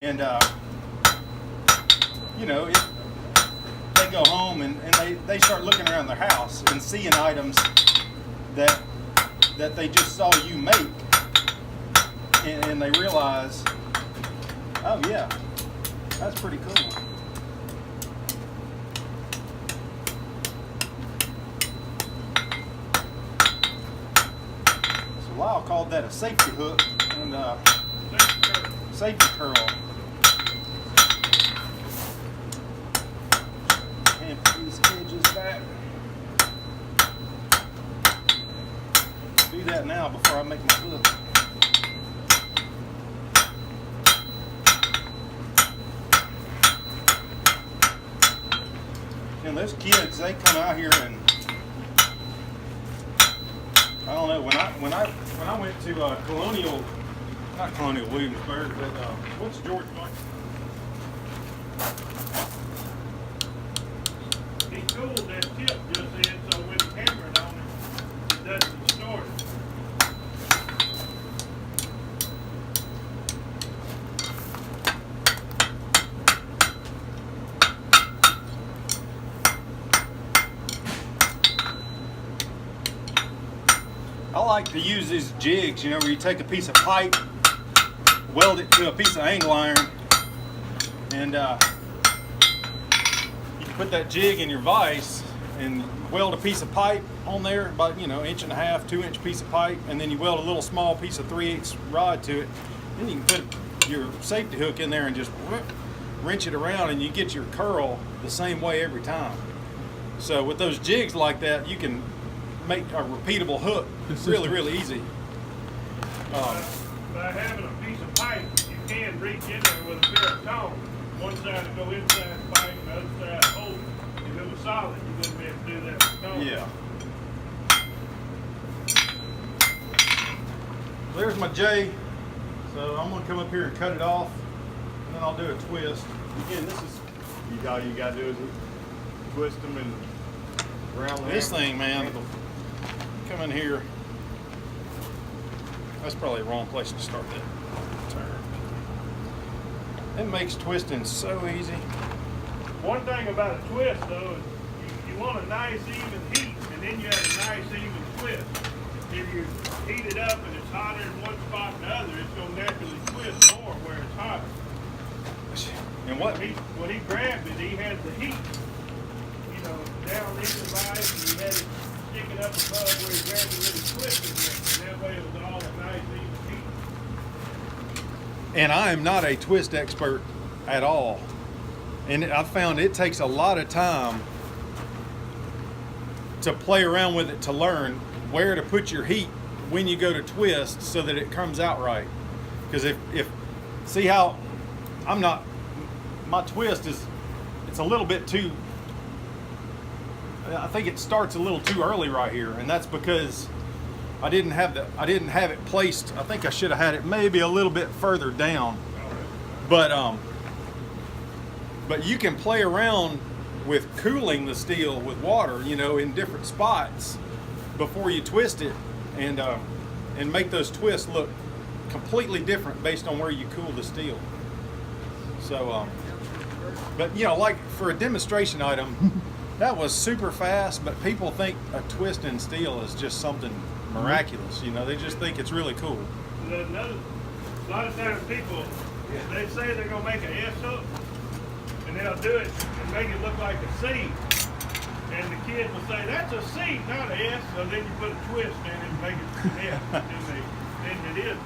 And you know, they go home and they start looking around their house and seeing items that they just saw you make, and they realize, oh yeah, that's pretty cool. So Lyle called that a safety hook and safety curl. And these edges back. Do that now before I make my hook. And those kids, they come out here and I don't know, when I went to not Colonial Williamsburg, but what's George like? He cooled that tip just in, so with the camera on it doesn't distort it. I like to use these jigs, you know, where you take a piece of pipe, weld it to a piece of angle iron, and you put that jig in your vise and weld a piece of pipe on there, about, you know, 1.5 inch, 2 inch piece of pipe, and then you weld a little small piece of 3/8 rod to it. Then you can put your safety hook in there and just wrench it around, and you get your curl the same way every time. So with those jigs like that, you can make a repeatable hook really easy. By having a piece of pipe, you can reach in there with a pair of tongs. One side will go inside the pipe, and the other side hold it. If it was solid, you wouldn't be able to do that with tongs. Yeah. There's my J. So I'm gonna come up here and cut it off, and then I'll do a twist. Again, this is all you gotta do is twist them and round them. This thing, man, come in here. That's probably the wrong place to start that turn. It makes twisting so easy. One thing about a twist, though, is you want a nice even heat, and then you have a nice even twist. If you heat it up and it's hotter in one spot than the other, it's going to naturally twist more where it's hotter. And what? When he grabbed it, he had the heat, you know, down in the vise, and he had it sticking up above where he gradually twisted it, and that way it was all a nice even heat. And I am not a twist expert at all. And I found it takes a lot of time to play around with it to learn where to put your heat when you go to twist so that it comes out right. Because if see how my twist is, it's a little bit too, I think it starts a little too early right here, and that's because I didn't have it placed. I think I should have had it maybe a little bit further down. But you can play around with cooling the steel with water, you know, in different spots before you twist it, and make those twists look completely different based on where you cool the steel. So, but you know, like for a demonstration item, that was super fast, but people think a twist in steel is just something miraculous. You know, they just think it's really cool. A lot of times people, they say they're going to make an S hook, and they'll do it and make it look like a C. And the kid will say, that's a C, not an S. So then you put a twist in it and make it an S. Then it is.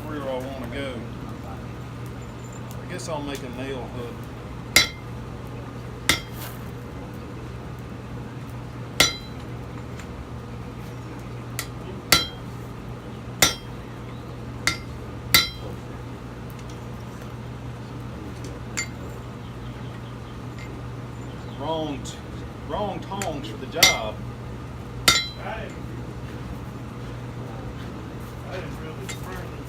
Where do I want to go? I guess I'll make a nail hook. Wrong tongs for the job. I didn't really burn it.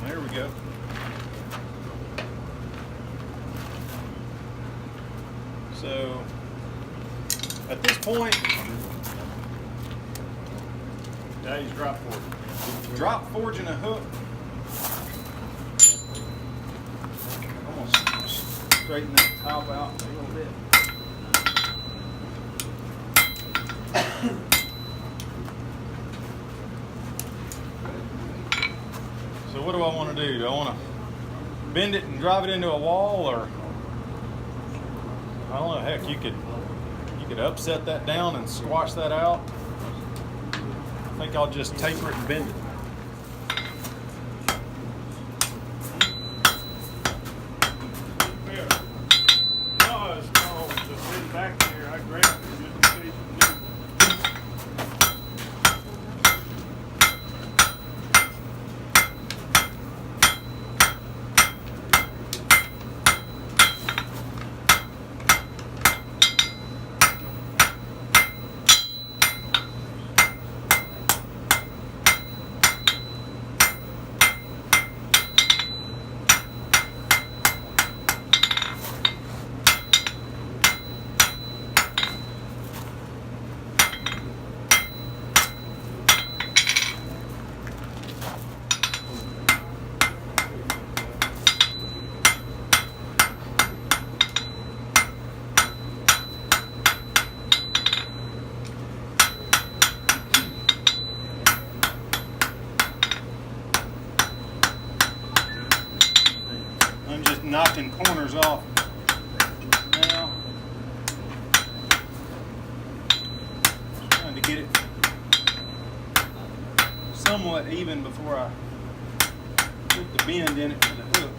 There we go. So at this point, Now he's drop forward. drop forging a hook. Almost straighten that top out a little bit. So what do I want to do? Do I want to bend it and drive it into a wall, or I don't know, heck, you could upset that down and squash that out. I think I'll just taper it and bend it. Yeah. No, it's no, just sitting back there. I grabbed it just in case you need. I'm just knocking corners off now. Just trying to get it somewhat even before I put the bend in it for the hook.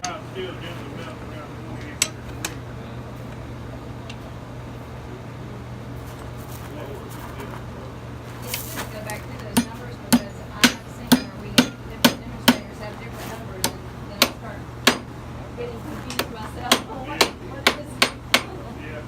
I'm still doing the Melton around 2800 degrees. Let's just go back to those numbers because I have seen where different demonstrators have different numbers and then I start getting confused myself. What is this? Yeah.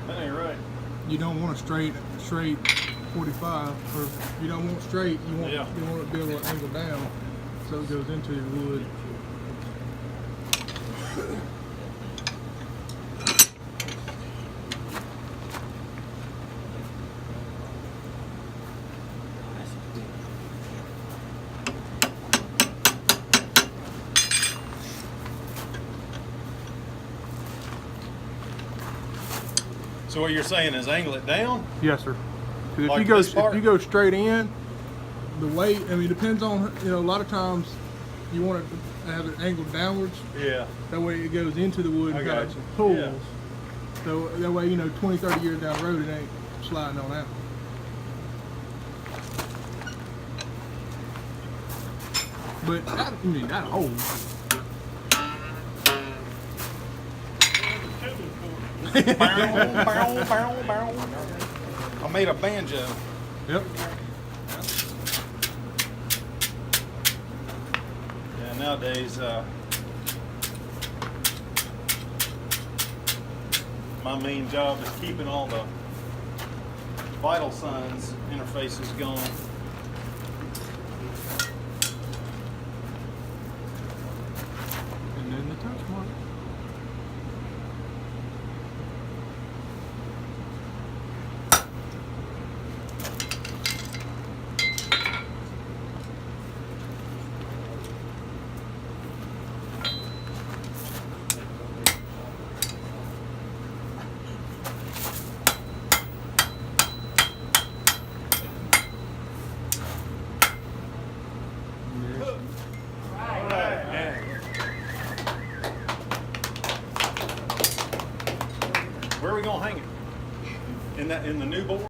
That ain't right. You don't want a straight 45, or you don't want straight. You want Yeah. you want it to be able to angle down, so it goes into your wood. So what you're saying is angle it down? Yes, sir. 'Cause Like if you go this part? if you go straight in, the weight. I mean, it depends on, you know, a lot of times you want it to have it angled downwards. Yeah. That way it goes into the wood I and kind of gotcha. pulls. Yeah. So that way, you know, 20, 30 years down the road, it ain't sliding on out. But that, I mean, that hole. I made a banjo. Yep. Yeah, nowadays, my main job is keeping all the vital signs interfaces going. And then the touch mark. Where are we gonna hang it? In the new board?